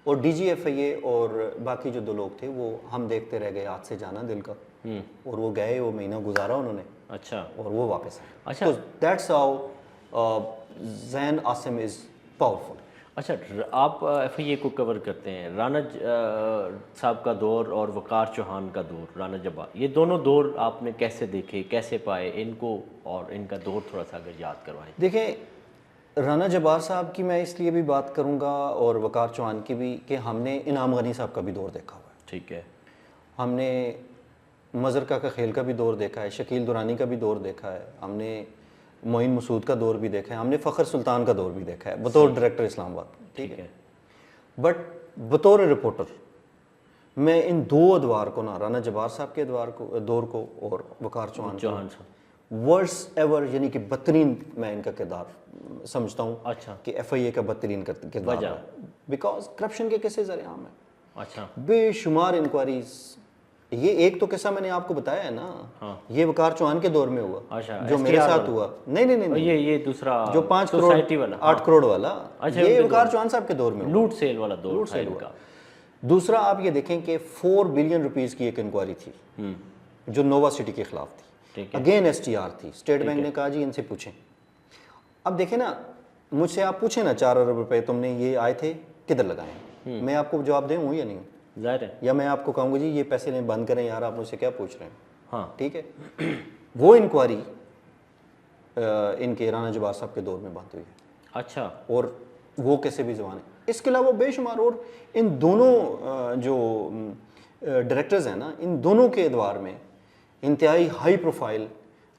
اور ڈی جی ایف آئی اے اور باقی جو 2 لوگ تھے وہ ہم دیکھتے رہ گئے ہاتھ سے جانا دل کا. اور وہ گئے، وہ مہینہ گزارا انہوں نے. اچھا. اور وہ واپس آئے. اچھا. That's how Zain Asim is powerful. اچھا. آپ ایف آئی اے کو کور کرتے ہیں. رانا صاحب کا دور اور وقار چوہان کا دور، رانا جبار، یہ دونوں دور آپ نے کیسے دیکھے، کیسے پائے ان کو، اور ان کا دور تھوڑا سا اگر یاد کروائیں. دیکھیں رانا جبار صاحب کی میں اس لیے بھی بات کروں گا اور وقار چوہان کی بھی کہ ہم نے انعام غنی صاحب کا بھی دور دیکھا ہوا ہے. ٹھیک ہے. ہم نے مظہر کا خیل کا بھی دور دیکھا ہے، شکیل درانی کا بھی دور دیکھا ہے، ہم نے معین مسعود کا دور بھی دیکھا ہے، ہم نے فخر سلطان کا دور بھی دیکھا ہے بطور ڈائریکٹر اسلام آباد. ٹھیک ہے. بٹ بطور رپورٹر میں ان 2 ادوار کو نا، رانا جبار صاحب کے دور کو اور وقار چوہان کو ورس ایور، یعنی کہ بدترین میں ان کا کردار سمجھتا ہوں. اچھا. کہ ایف آئی اے کا بدترین کردار ہے بیکاز کرپشن کے کیسے ذرائع عام ہیں. اچھا. بے شمار انکوائریز. یہ ایک تو قصہ میں نے آپ کو بتایا ہے نا، یہ وقار چوہان کے دور میں ہوا جو میرے ساتھ ہوا. نہیں، یہ دوسرا جو 5 کروڑ 8 کروڑ والا، یہ وقار چوہان صاحب کے دور میں ہوا. لوٹ سیل والا دور تھا ان کا. دوسرا آپ یہ دیکھیں کہ 4 بلین روپیز کی ایک انکوائری تھی جو نووا سٹی کے خلاف تھی. اگین ایس ٹی آر تھی. اسٹیٹ بینک نے کہا جی ان سے پوچھیں. اب دیکھیں نا، مجھ سے آپ پوچھیں نا 4 ارب روپے تم نے یہ آئے تھے کدھر لگائے، میں آپ کو جواب دیں ہوں یا نہیں؟ ظاہر ہے. یا میں آپ کو کہوں گا جی یہ پیسے نہیں بند کریں یار، آپ مجھ سے کیا پوچھ رہے ہیں. ہاں ٹھیک ہے. وہ انکوائری ان کے رانا جبار صاحب کے دور میں بند ہوئی ہے. اچھا. اور وہ کیسے بھی زبان ہے. اس کے علاوہ بے شمار. اور ان دونوں جو ڈائریکٹرز ہیں نا، ان دونوں کے ادوار میں انتہائی ہائی پروفائل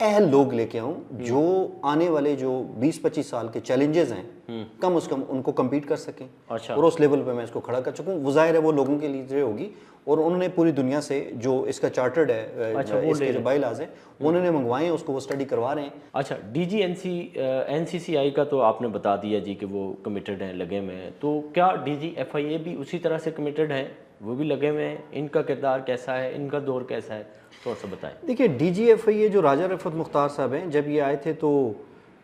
اہل لوگ لے کے آؤں جو آنے والے جو 20-25 سال کے چیلنجز ہیں کم از کم ان کو کمپیٹ کر سکیں, اور اس لیول پہ میں اس کو کھڑا کر چکوں. وہ ظاہر ہے وہ لوگوں کے لیے ہوگی, اور انہوں نے پوری دنیا سے جو اس کا چارٹرڈ ہے, اس کے جو بائی لاز ہیں انہوں نے منگوائے ہیں, اس کو وہ اسٹڈی کروا رہے ہیں. اچھا, ڈی جی این سی سی آئی کا تو آپ نے بتا دیا جی کہ وہ کمیٹڈ ہیں, لگے ہوئے ہیں, تو کیا ڈی جی ایف آئی اے بھی اسی طرح سے کمیٹڈ ہیں, وہ بھی لگے ہوئے ہیں؟ ان کا کردار کیسا ہے, ان کا دور کیسا ہے, تھوڑا سا بتائیں. دیکھیے ڈی جی ایف آئی اے جو راجہ رفعت مختار صاحب ہیں, جب یہ آئے تھے تو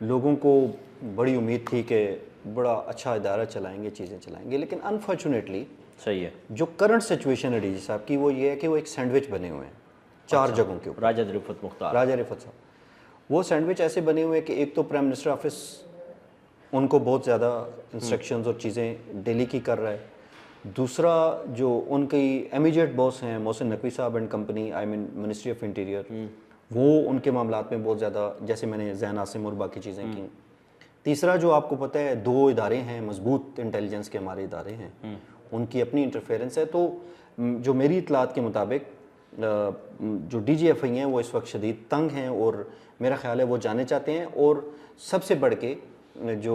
لوگوں کو بڑی امید تھی کہ بڑا اچھا ادارہ چلائیں گے, چیزیں چلائیں گے, لیکن انفارچونیٹلی صحیح ہے, جو کرنٹ سچویشن ہے ڈی جی صاحب کی وہ یہ ہے کہ وہ ایک سینڈوچ بنے ہوئے ہیں 4 جگہوں کے اوپر. راجہ رفعت مختار, راجہ رفعت صاحب وہ سینڈوچ ایسے بنے ہوئے ہیں کہ ایک تو پرائم منسٹر آفس ان کو بہت زیادہ انسٹرکشنز اور چیزیں ڈیلی کی کر رہا ہے. دوسرا جو ان کی امیجیٹ باس ہیں محسن نقوی صاحب and company, I mean ministry of interior, وہ ان کے معاملات میں بہت زیادہ, جیسے میں نے زین عاصم اور باقی چیزیں کی. تیسرا جو آپ کو پتہ ہے 2 ادارے ہیں مضبوط انٹیلیجنس کے ہمارے ادارے ہیں, ان کی اپنی انٹرفیرنس ہے. تو جو میری اطلاعات کے مطابق جو ڈی جی ایف آئی ہیں وہ اس وقت شدید تنگ ہیں, اور میرا خیال ہے وہ جانے چاہتے ہیں, اور سب سے بڑھ کے جو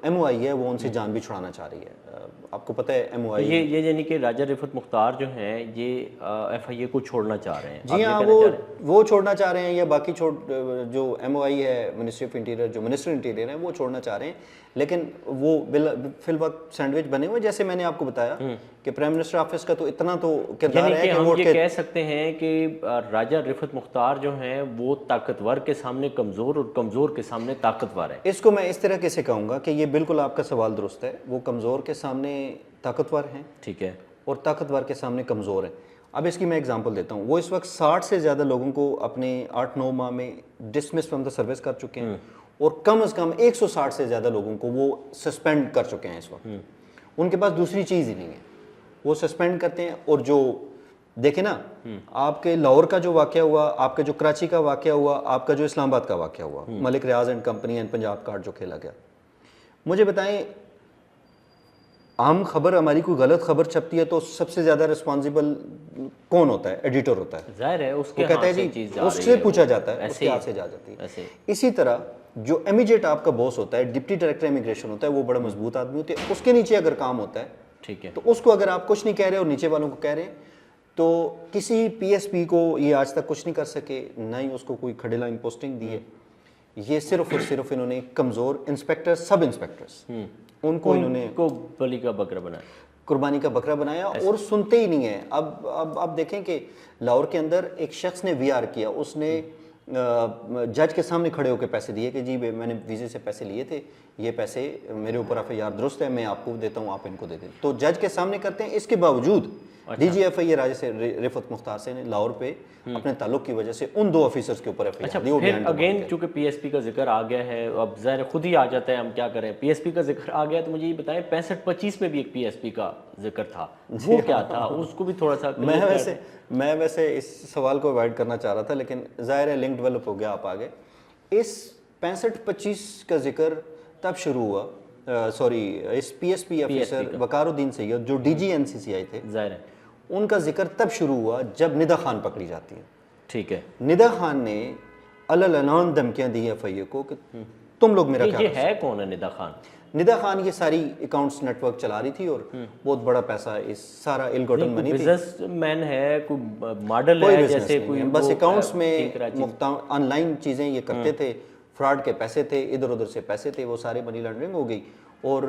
ایم او آئی ہے وہ ان سے جان بھی چھڑانا چاہ رہی ہے. آپ کو پتہ ہے ایم او آئی یہ یعنی کہ راجہ رفعت مختار جو ہیں یہ ایف آئی اے کو چھوڑنا چاہ رہے ہیں. جی ہاں, وہ چھوڑنا چاہ رہے ہیں, یا باقی جو ایم او آئی ہے منسٹری آف انٹیریئر, جو منسٹر انٹیریئر ہیں وہ چھوڑنا چاہ رہے ہیں, لیکن وہ فی الوقت سینڈوچ بنے ہوئے. جیسے میں نے آپ کو بتایا کہ پرائم منسٹر آفس کا تو اتنا تو کردار ہے کہ ہم یہ کہہ سکتے ہیں کہ راجہ رفعت مختار جو ہیں وہ طاقتور کے سامنے کمزور, اور کمزور کے سامنے طاقتور ہے. اس کو میں اس طرح سے کہوں گا کہ یہ بالکل آپ کا سوال درست ہے, وہ کمزور کے سامنے طاقتور ہیں, ٹھیک ہے, اور طاقتور کے سامنے کمزور ہیں. اب اس کی میں اگزامپل دیتا ہوں. وہ اس وقت 60 سے زیادہ لوگوں کو اپنے 8-9 ماہ میں ڈسمس فرام دا سروس کر چکے ہیں, اور کم از کم 160 سے زیادہ لوگوں کو وہ سسپینڈ کر چکے ہیں اس وقت. ان کے پاس دوسری چیز ہی نہیں ہے, وہ سسپینڈ کرتے ہیں. اور جو دیکھیں نا, آپ کے لاہور کا جو واقعہ ہوا, آپ کا جو کراچی کا واقعہ ہوا, آپ کا جو اسلام آباد کا واقعہ ہوا, Malik Riaz and company and Punjab card جو کھیلا گیا, مجھے بتائیں عام خبر ہماری کوئی غلط خبر چھپتی ہے تو سب سے زیادہ رسپانسیبل کون ہوتا ہے؟ ایڈیٹر ہوتا ہے. ظاہر ہے اس کے کہتا ہے جی اس سے پوچھا جاتا ہے, اس کے ہاتھ سے جا جاتی ہے. اسی طرح جو امیجیٹ آپ کا باس ہوتا ہے, ڈپٹی ڈائریکٹر امیگریشن ہوتا ہے, وہ بڑا مضبوط آدمی ہوتے ہیں. اس کے نیچے اگر کام ہوتا ہے, ٹھیک ہے, تو اس کو اگر آپ کچھ نہیں کہہ رہے اور نیچے والوں کو کہہ رہے ہیں, تو کسی پی ایس پی کو یہ آج تک کچھ نہیں کر سکے, نہ ہی اس کو کوئی کھڑے لائن پوسٹنگ دی ہے. یہ صرف اور صرف انہوں نے کمزور انسپیکٹر, سب انسپیکٹرز, ان کو انہوں نے بلی کا بکرا بنایا, قربانی کا بکرا بنایا, اور سنتے ہی نہیں ہیں. اب دیکھیں کہ لاہور کے اندر ایک شخص نے وی آر کیا, اس نے جج کے سامنے کھڑے ہو کے پیسے دیے کہ جی میں نے ویزے سے پیسے لیے تھے, یہ پیسے میرے اوپر ایف آئی آر درست ہے, میں آپ کو دیتا ہوں, آپ ان کو دے دیں. تو جج کے سامنے کرتے ہیں. اس کے باوجود ڈی جی ایف آئی اے راجہ رفعت مختار سے نے لاہور پہ اپنے تعلق کی وجہ سے ان 2 آفیسرز کے اوپر ایف آئی آر دی. پھر اگین چونکہ پی ایس پی کا ذکر آ گیا ہے, اب ظاہر خود ہی آ جاتا ہے, ہم کیا کریں, پی ایس پی کا ذکر آ گیا, تو مجھے یہ بتائیں 65-25 میں بھی ایک پی ایس پی کا ذکر تھا, وہ کیا تھا, اس کو بھی تھوڑا سا. میں ویسے اس سوال کو اوائڈ کرنا چاہ رہا تھا, لیکن ظاہر ہے لنک ڈیولپ ہو گیا, آپ آگے. اس 65-25 کا ذکر تب شروع ہوا, اس پی ایس پی آفیسر وقار الدین سید جو ڈی جی این سی سی آئی تھے, ظاہر ہے ان کا ذکر تب شروع ہوا جب ندا خان پکڑی جاتی ہے. ٹھیک ہے, ندا خان نے علنان دھمکیاں دی ایف آئی اے کو کہ تم لوگ میرا کیا. یہ ہے کون ہے ندا خان؟ ندا خان یہ ساری اکاؤنٹس نیٹ ورک چلا رہی تھی, اور بہت بڑا پیسہ اس سارا ایل گوٹن منی تھی. بزنس مین ہے, کوئی ماڈل ہے, جیسے کوئی بس اکاؤنٹس میں آن لائن چیزیں یہ کرتے تھے, فراڈ کے پیسے تھے, ادھر ادھر سے پیسے تھے, وہ سارے منی لانڈرنگ ہو گئی. اور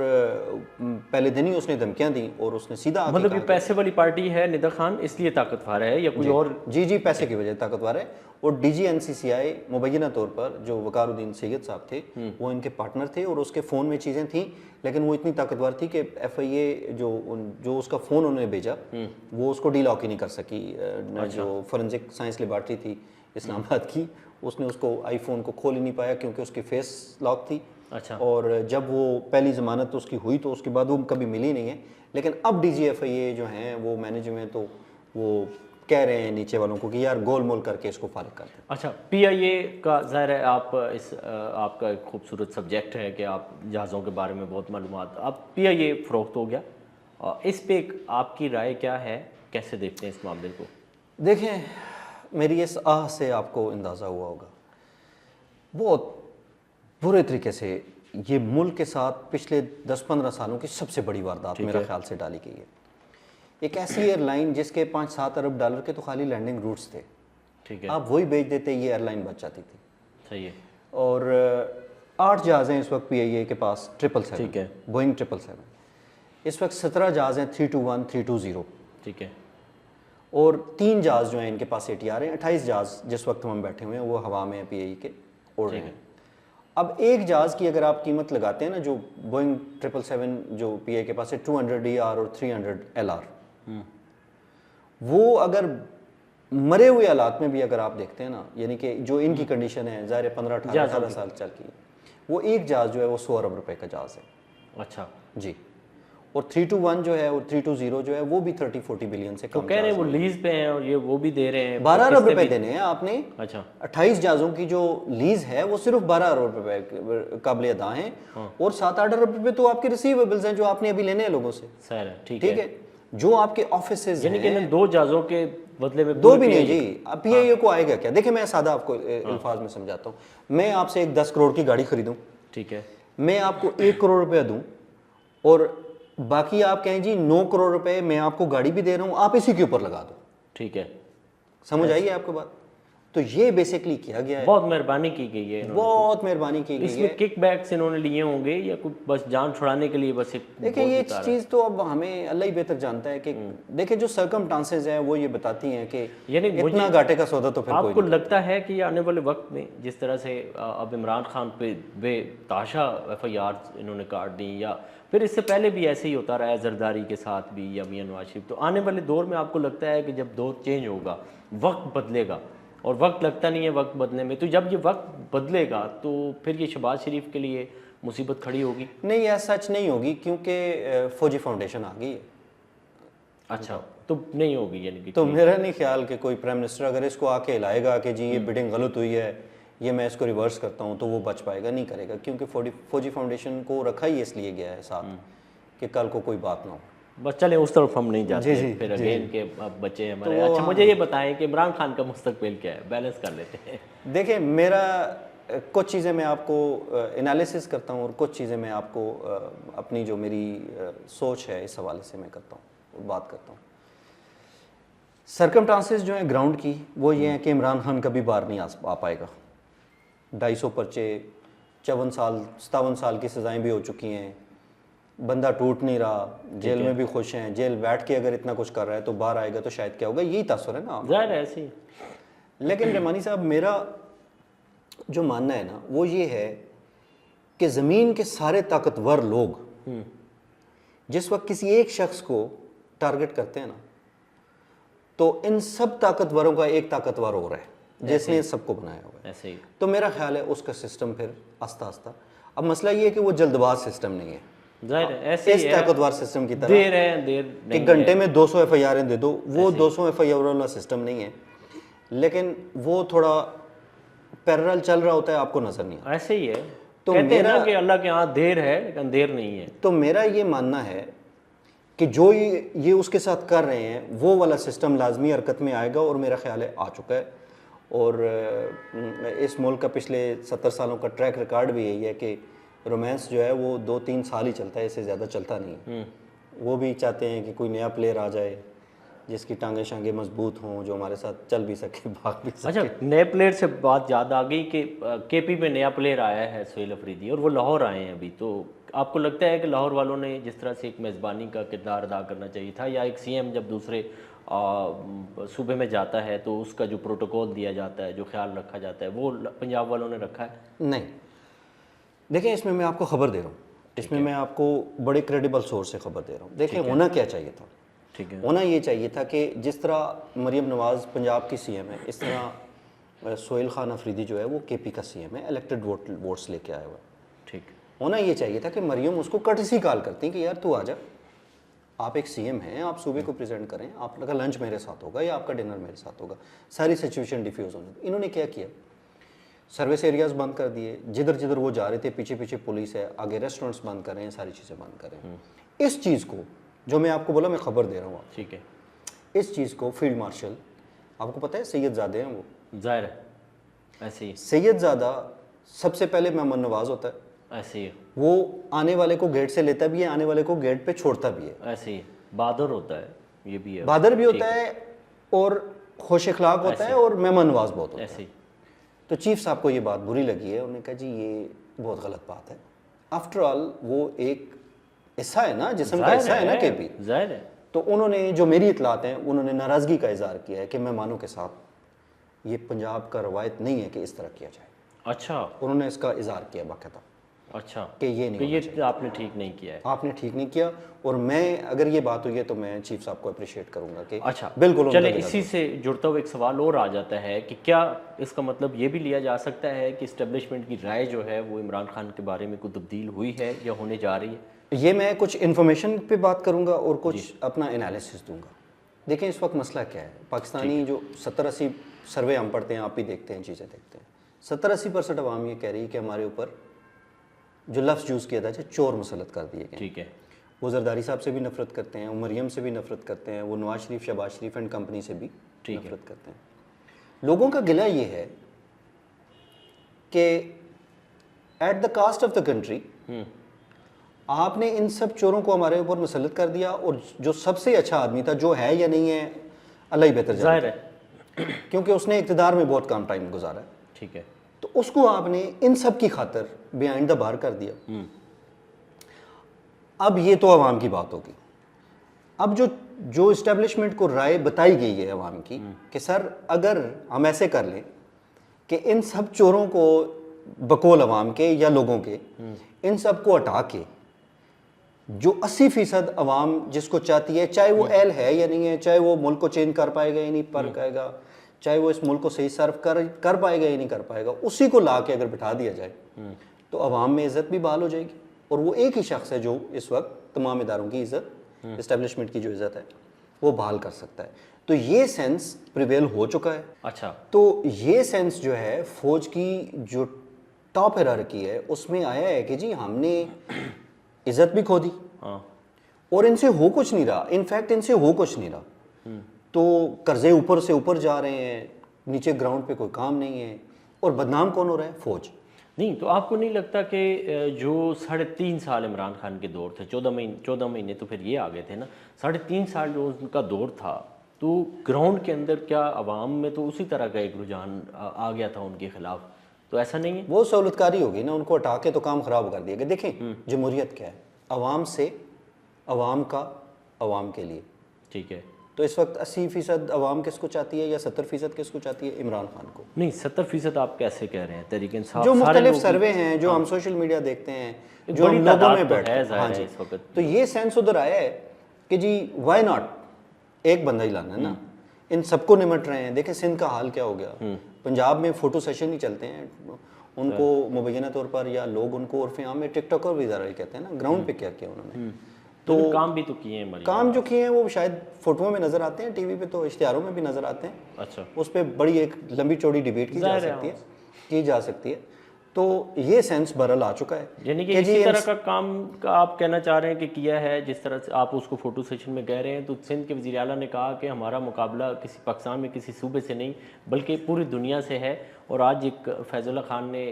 پہلے دن ہی اس نے دھمکیاں دیں, اور اس نے سیدھا مطلب یہ پیسے والی پارٹی ہے ندا خان, اس لیے طاقتور ہے, یا کوئی اور؟ جی پیسے کی وجہ طاقتور ہے. اور ڈی جی این سی سی آئی مبینہ طور پر جو وقار الدین سید صاحب تھے, وہ ان کے پارٹنر تھے, اور اس کے فون میں چیزیں تھیں, لیکن وہ اتنی طاقتور تھی کہ ایف آئی اے جو اس کا فون انہوں نے بھیجا, وہ اس کو ڈی لاک ہی نہیں کر سکی. جو فورنزک سائنس لیبارٹری تھی اسلام آباد کی, اس نے اس کو آئی فون کو کھول ہی نہیں پایا کیونکہ اس کی فیس لاک تھی. اور جب وہ پہلی ضمانت اس کی ہوئی تو اس کے بعد وہ کبھی ملی نہیں ہے. لیکن اب ڈی جی ایف آئی اے جو ہیں وہ مینیج ہوئے ہیں, تو وہ کہہ رہے ہیں نیچے والوں کو کہ یار گول مول کر کے اس کو فارغ کر دیں. اچھا, پی آئی اے کا ظاہر ہے آپ کا ایک خوبصورت سبجیکٹ ہے کہ آپ جہازوں کے بارے میں بہت معلومات, اب پی آئی اے فروخت ہو گیا, اس پہ آپ کی رائے کیا ہے, کیسے دیکھتے ہیں اس معاملے کو؟ دیکھیں, میری اس آہ سے آپ کو اندازہ ہوا ہوگا بہت برے طریقے سے یہ ملک کے ساتھ پچھلے 10-15 سالوں کی سب سے بڑی واردات میرا خیال سے ڈالی گئی ہے. ایک ایسی ایئر لائن جس کے 5-7 ارب ڈالر کے تو خالی لینڈنگ روٹس تھے, ٹھیک ہے, آپ وہی بیچ دیتے, یہ ایئر لائن بچ جاتی تھی. صحیح ہے. اور 8 جہاز ہیں اس وقت پی آئی اے کے پاس 777, ٹھیک ہے, بوئنگ 777. اس وقت 17 جہاز ہیں 321, 320. ٹھیک ہے. اور 3 جہاز جو ہیں ان کے پاس ATR ہیں. 28 جہاز جس وقت ہم بیٹھے ہوئے ہیں وہ ہوا میں پی آئی اے کے اڑ رہے ہیں. اب ایک جہاز کی اگر آپ قیمت لگاتے ہیں نا, جو بوئنگ 777 جو پی آئی اے کے پاس ہے 200 ER اور 300 LR, وہ اگر مرے ہوئے حالات میں بھی اگر آپ دیکھتے ہیں نا, یعنی کہ جو ان کی کنڈیشن ہے ظاہر 15-18 سال چل کی, وہ ایک جہاز جو ہے وہ 100 ارب روپے کا جہاز ہے. اچھا جی. اور 321 جو ہے اور 320 جو ہے وہ بھی 30-40 بلین سے تو کم کہہ رہے ہیں وہ لیز پہ ہیں اور یہ وہ بھی دے رہے ہیں 12 ارب روپے دینے ہیں آپ نے. اچھا, 28 جہازوں کی جو لیز ہے وہ صرف 12 ارب روپے قابل ادا ہیں, اور 7-8 ارب روپے تو آپ کے ریسیویبلز ہیں جو آپ نے ابھی لینے ہیں لوگوں سے. سر ٹھیک ہے, جو آپ کے آفیسز یعنی کہ ہیں 2 جہازوں کے بدلے میں 2 بھی نہیں جی. اب پی آئی اے کو آئے گا کیا؟ دیکھیں میں سادہ آپ کو الفاظ میں سمجھاتا ہوں. میں آپ سے ایک 10 کروڑ کی گاڑی خریدوں, ٹھیک ہے, میں آپ کو 1 کروڑ روپیہ دوں, اور باقی آپ کہیں جی 9 کروڑ روپے میں آپ کو گاڑی بھی دے رہا ہوں, آپ اسی کے اوپر لگا دو. ٹھیک ہے, سمجھ آئیے آپ کو بات؟ تو یہ بیسکلی کیا گیا ہے. بہت مہربانی کی گئی ہے, بہت مہربانی کی اس گئی میں ہے. کک بیکس انہوں نے لیے ہوں گے یا کچھ بس جان چھڑانے کے لیے بس ایک دیکھیں یہ چیز تو اب ہمیں اللہ ہی بہتر جانتا ہے کہ دیکھیں جو سرکمٹانسز ہیں وہ یہ بتاتی ہیں کہ یعنی اتنا گھاٹے کا سودا تو پھر آپ کوئی کو نہیں. لگتا ہے کہ آنے والے وقت میں جس طرح سے اب عمران خان پہ بے تحاشا FIR انہوں نے کاٹ دیں, یا پھر اس سے پہلے بھی ایسے ہی ہوتا رہا ہے زرداری کے ساتھ بھی یا میاں نواز شریف, تو آنے والے دور میں آپ کو لگتا ہے کہ جب دور چینج ہوگا, وقت بدلے گا, اور وقت لگتا نہیں ہے وقت بدلنے میں, تو جب یہ وقت بدلے گا تو پھر یہ شہباز شریف کے لیے مصیبت کھڑی ہوگی؟ نہیں یہ سچ نہیں ہوگی, کیونکہ فوجی فاؤنڈیشن آ گئی ہے. اچھا, تو نہیں ہوگی یعنی کہ تو میرا نہیں خیال کہ کوئی پرائم منسٹر اگر اس کو آ کے ہلائے گا کہ جی یہ بڈنگ غلط ہوئی ہے, یہ میں اس کو ریورس کرتا ہوں, تو وہ بچ پائے گا, نہیں کرے گا. کیونکہ فوجی فاؤنڈیشن کو رکھا ہی اس لیے گیا ہے ساتھ کہ کل کو کوئی بات نہ ہو. بس چلیں اس طرف ہم نہیں جاتے پھر اگین کے اب بچے ہمارے. اچھا مجھے یہ بتائیں کہ عمران خان کا مستقبل کیا ہے, بیلنس کر لیتے ہیں. دیکھیں میرا کچھ چیزیں میں آپ کو انالیسس کرتا ہوں, اور کچھ چیزیں میں آپ کو اپنی جو میری سوچ ہے اس حوالے سے میں کرتا ہوں, بات کرتا ہوں. سرکمٹانسز جو ہیں گراؤنڈ کی وہ یہ ہیں کہ عمران خان کبھی باہر نہیں آ پائے گا. 250 پرچے, 57 سال کی سزائیں بھی ہو چکی ہیں, بندہ ٹوٹ نہیں رہا, جیل میں بھی خوش ہیں. جیل بیٹھ کے اگر اتنا کچھ کر رہا ہے تو باہر آئے گا تو شاید کیا ہوگا, یہی تاثر ہے نا. ظاہر ہے ایسے ہی. لیکن رحمانی صاحب میرا جو ماننا ہے نا وہ یہ ہے کہ زمین کے سارے طاقتور لوگ جس وقت کسی ایک شخص کو ٹارگٹ کرتے ہیں نا, تو ان سب طاقتوروں کا ایک طاقتور ہو رہا ہے جس نے سب کو بنایا ہوا ہے. ایسے ہی. تو میرا خیال ہے اس کا سسٹم پھر آہستہ آہستہ, اب مسئلہ یہ ہے کہ وہ جلد باز سسٹم نہیں ہے. ظاہر ہے ایسے اس طاقتور سسٹم کی طرح دیر ہے, دیر کہ گھنٹے میں 200 FIR دے دو, وہ 200 FIR والا سسٹم نہیں ہے. لیکن وہ تھوڑا پیرل چل رہا ہوتا ہے, آپ کو نظر نہیں آتا. ایسے ہی ہے. تو کہتے ہیں نا کہ اللہ کے ہاں دیر ہے لیکن دیر نہیں ہے. تو میرا یہ ماننا ہے کہ جو یہ اس کے ساتھ کر رہے ہیں وہ والا سسٹم لازمی حرکت میں آئے گا, اور میرا خیال ہے آ چکا ہے. اور اس ملک کا پچھلے 70 سالوں کا ٹریک ریکارڈ بھی یہی ہے کہ رومانس جو ہے وہ 2-3 سال ہی چلتا ہے, اس سے زیادہ چلتا نہیں. وہ بھی چاہتے ہیں کہ کوئی نیا پلیئر آ جائے جس کی ٹانگیں شانگیں مضبوط ہوں, جو ہمارے ساتھ چل بھی سکے, بھاگ بھی سکے. اچھا, نئے پلیئر سے بات یاد آ گئی کہ KP میں نیا پلیئر آیا ہے سہیل افریدی, اور وہ لاہور آئے ہیں ابھی. تو آپ کو لگتا ہے کہ لاہور والوں نے جس طرح سے ایک میزبانی کا کردار ادا کرنا چاہیے تھا, یا ایک CM جب دوسرے صوبے میں جاتا ہے تو اس کا جو پروٹوکول دیا جاتا ہے, جو خیال رکھا جاتا ہے, وہ پنجاب والوں نے رکھا ہے؟ نہیں. دیکھیں اس میں آپ کو خبر دے رہا ہوں, اس میں آپ کو بڑے کریڈیبل سورس سے خبر دے رہا ہوں. دیکھیں ہونا کیا چاہیے تھا, ٹھیک ہے, ہونا یہ چاہیے تھا کہ جس طرح مریم نواز پنجاب کی CM ہے, اس طرح سہیل خان افریدی جو ہے وہ KP کا CM ہے, الیکٹڈ ووٹس لے کے آیا ہوا ہے. ٹھیک. ہونا یہ چاہیے تھا کہ مریم اس کو کٹسی کال کرتی کہ یار تو آ جا, آپ ایک CM ہیں, آپ صوبے کو پریزنٹ کریں, آپ کا لنچ میرے ساتھ ہوگا یا آپ کا ڈنر میرے ساتھ ہوگا, ساری سچویشن ڈیفیوز ہونے. انہوں نے کیا کیا, سروس ایریاز بند کر دیے, جدھر جدھر وہ جا رہے تھے پیچھے پیچھے پولیس ہے, آگے ریسٹورنٹس بند کر رہے ہیں, ساری چیزیں بند کر رہے ہیں. اس چیز کو جو میں آپ کو بولا, میں خبر دے رہا ہوں, ٹھیک ہے, اس چیز کو فیلڈ مارشل, آپ کو پتہ ہے سید زادے ہیں وہ, ظاہر ہے ایسے ہی, سید زادہ سب سے پہلے مہمان نواز ہوتا ہے. ایسے ہی وہ آنے والے کو گیٹ سے لیتا بھی ہے, آنے والے کو گیٹ پہ چھوڑتا بھی ہے. ایسے ہی بہادر ہوتا ہے, یہ بھی ہے, بہادر بھی ہوتا ہے اور خوش اخلاق ہوتا ہے اور مہمان نواز بہت ہوتا ہے. ایسے ہی. تو چیف صاحب کو یہ بات بری لگی ہے, انہوں نے کہا جی یہ بہت غلط بات ہے. آفٹر آل وہ ایک حصہ ہے نا, جسم کا حصہ ہے نا کے پی. ظاہر ہے. تو انہوں نے جو میری اطلاعات ہیں انہوں نے ناراضگی کا اظہار کیا ہے کہ مہمانوں کے ساتھ یہ پنجاب کا روایت نہیں ہے کہ اس طرح کیا جائے. اچھا, انہوں نے اس کا اظہار کیا باقاعدہ اچھا, کہ یہ نہیں ہونا چاہیے, آپ نے ٹھیک نہیں کیا ہے. آپ نے ٹھیک نہیں کیا. اور میں اگر یہ بات ہوئی ہے تو میں چیف صاحب کو اپریشیٹ کروں گا کہ اچھا بالکل. چلیں, اسی سے جڑتا ہوا ایک سوال اور آ جاتا ہے کہ کیا اس کا مطلب یہ بھی لیا جا سکتا ہے کہ اسٹیبلشمنٹ کی رائے جو ہے وہ عمران خان کے بارے میں کوئی تبدیل ہوئی ہے یا ہونے جا رہی ہے؟ یہ میں کچھ انفارمیشن پہ بات کروں گا اور کچھ اپنا انالیسس دوں گا. دیکھیں اس وقت مسئلہ کیا ہے, پاکستانی جو 70-80 سروے ہم پڑھتے ہیں, آپ بھی دیکھتے ہیں, چیزیں دیکھتے ہیں, 70-80% عوام یہ کہہ رہی ہے کہ ہمارے اوپر جو لفظ یوز کیا تھا چور مسلط کر دیے گئے. ٹھیک ہے. وہ زرداری صاحب سے بھی نفرت کرتے ہیں, وہ مریم سے بھی نفرت کرتے ہیں, وہ نواز شریف, شہباز شریف اینڈ کمپنی سے بھی نفرت کرتے ہیں. لوگوں کا گلہ یہ ہے کہ at the cost of the country آپ نے ان سب چوروں کو ہمارے اوپر مسلط کر دیا, اور جو سب سے اچھا آدمی تھا, جو ہے یا نہیں ہے اللہ ہی بہتر ظاہر جانتا ہے, ہے, کیونکہ اس نے اقتدار میں بہت کم ٹائم گزارا ہے. ٹھیک ہے. تو اس کو آپ نے ان سب کی خاطر بیہائنڈ دا بار کر دیا. اب یہ تو عوام کی بات ہوگی. اب جو اسٹیبلشمنٹ کو رائے بتائی گئی ہے عوام کی کہ سر اگر ہم ایسے کر لیں کہ ان سب چوروں کو بقول عوام کے یا لوگوں کے ان سب کو ہٹا کے جو 80% عوام جس کو چاہتی ہے, چاہے وہ اہل ہے یا نہیں ہے, چاہے وہ ملک کو چینج کر پائے گا یا نہیں کر پائے گا, چاہے وہ اس ملک کو صحیح سرو کر پائے گا یا نہیں کر پائے گا, اسی کو لا کے اگر بٹھا دیا جائے تو عوام میں عزت بھی بحال ہو جائے گی. اور وہ ایک ہی شخص ہے جو اس وقت تمام اداروں کی عزت, اسٹیبلشمنٹ کی جو عزت ہے وہ بحال کر سکتا ہے. تو یہ سینس پریویل ہو چکا ہے. اچھا, تو یہ سینس جو ہے فوج کی جو ٹاپ ہیرارکی ہے اس میں آیا ہے کہ جی ہم نے عزت بھی کھو دی اور ان سے ہو کچھ نہیں رہا. انفیکٹ ان سے ہو کچھ نہیں رہا. تو قرضے اوپر سے اوپر جا رہے ہیں, نیچے گراؤنڈ پہ کوئی کام نہیں ہے, اور بدنام کون ہو رہا ہے؟ فوج. نہیں تو آپ کو نہیں لگتا کہ جو 3.5 سال عمران خان کے دور تھے, 14 مہینے تو پھر یہ آ گئے تھے نا, 3.5 سال جو ان کا دور تھا, تو گراؤنڈ کے اندر کیا عوام میں تو اسی طرح کا ایک رجحان آ گیا تھا ان کے خلاف؟ تو ایسا نہیں ہے. وہ سہولت کاری ہوگی نا, ان کو ہٹا کے تو کام خراب کر دیا گیا. دیکھیں جمہوریت کیا ہے, عوام سے, عوام کا, عوام کے لیے. ٹھیک ہے. تو اس وقت 80% عوام کس کو چاہتی ہے یا 70% کس کو چاہتی ہے؟ عمران خان کو. نہیں 70% آپ کیسے کہہ رہے ہیں؟ تحریک انصاف جو مختلف سروے ہیں, جو ہم سوشل میڈیا دیکھتے ہیں, جو ہم لوگوں میں بیٹھتے ہیں, ہاں جی, تو یہ سینس ادھر آیا ہے کہ جی وائی ناٹ, ایک بندہ ہی لانا ہے نا, ان سب کو نمٹ رہے ہیں. دیکھیں سندھ کا حال کیا ہو گیا, پنجاب میں فوٹو سیشن ہی چلتے ہیں, ان کو مبینہ طور پر یا لوگ ان کو عرف عام میں ٹک ٹاکر بھی ذرا کہتے ہیں نا. گراؤنڈ پہ کیا کیا انہوں نے, تو کام بھی تو کیے ہیں, کام جو کیے ہیں وہ شاید فوٹوؤں میں نظر آتے ہیں, ٹی وی پہ تو اشتہاروں میں بھی نظر آتے ہیں. اچھا, اس پہ بڑی ایک لمبی چوڑی ڈیبیٹ کی جا سکتی ہے. تو یہ سینس بہرحال آ چکا ہے. یعنی کہ اسی طرح کا کام کا آپ کہنا چاہ رہے ہیں کہ کیا ہے, جس طرح سے آپ اس کو فوٹو سیشن میں کہہ رہے ہیں. تو سندھ کے وزیر اعلیٰ نے کہا کہ ہمارا مقابلہ کسی پاکستان میں کسی صوبے سے نہیں بلکہ پوری دنیا سے ہے. اور آج ایک فیض اللہ خان نے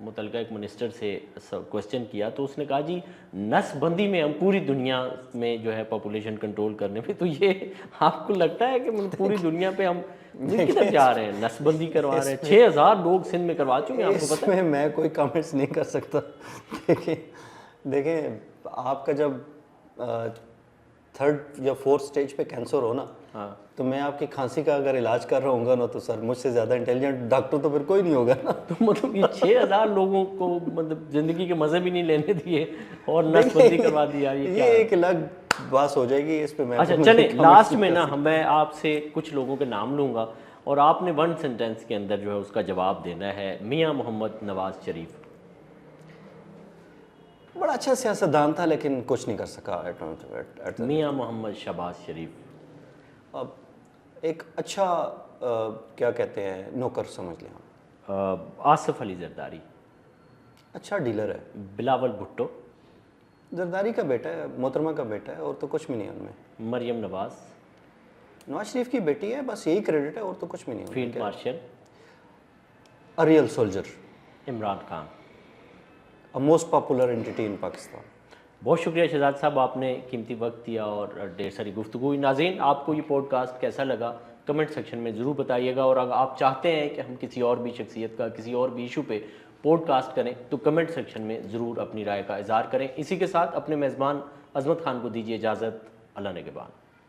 متعلقہ ایک منسٹر سے کوسچن کیا, تو اس نے کہا جی نس بندی میں ہم پوری دنیا میں جو ہے پاپولیشن کنٹرول کرنے پہ. تو یہ آپ کو لگتا ہے کہ پوری دنیا پہ ہم کدھر جا رہے ہیں, نس بندی کروا رہے ہیں؟ 6000 لوگ سندھ میں کروا چکے ہیں, آپ کو پتہ ہے. میں کوئی کامنٹس نہیں کر سکتا. دیکھیں آپ کا جب 3rd یا 4th سٹیج پہ کینسر ہو نا, تو میں آپ کی کھانسی کا اگر علاج کر رہا ہوں گا نا, تو سر مجھ سے زیادہ انٹیلیجنٹ ڈاکٹر تو پھر کوئی نہیں ہوگا نا. تو مطلب یہ 6000 لوگوں کو مطلب زندگی کے مزے بھی نہیں لینے دیے اور نس بندی کروا دیا, یہ ایک الگ بات ہو جائے گی, اس پہ میں. اچھا چلیں لاسٹ میں نا میں آپ سے کچھ لوگوں کے نام لوں گا اور آپ نے 1 سینٹینس کے اندر جو ہے اس کا جواب دینا ہے. میاں محمد نواز شریف. بڑا اچھا سیاستدان تھا لیکن کچھ نہیں کر سکا. میاں محمد شہباز شریف. اب ایک اچھا کیا کہتے ہیں نوکر سمجھ لیں. آصف علی زرداری. اچھا ڈیلر ہے. بلاول بھٹو. زرداری کا بیٹا ہے, محترمہ کا بیٹا ہے, اور تو کچھ بھی نہیں ان میں. مریم نواز. نواز شریف کی بیٹی ہے, بس یہی کریڈٹ ہے, اور تو کچھ بھی نہیں. Field marshal. Real soldier. Imran Khan. Most popular entity in Pakistan. بہت شکریہ شہزاد صاحب، آپ نے قیمتی وقت دیا اور ڈھیر ساری گفتگو ہوئی. ناظرین، آپ کو یہ پوڈ کاسٹ کیسا لگا کمنٹ سیکشن میں ضرور بتائیے گا، اور اگر آپ چاہتے ہیں کہ ہم کسی اور بھی شخصیت کا کسی اور بھی ایشو پہ پوڈ کاسٹ کریں تو کمنٹ سیکشن میں ضرور اپنی رائے کا اظہار کریں. اسی کے ساتھ اپنے میزبان عظمت خان کو دیجیے اجازت. اللہ نگہبان.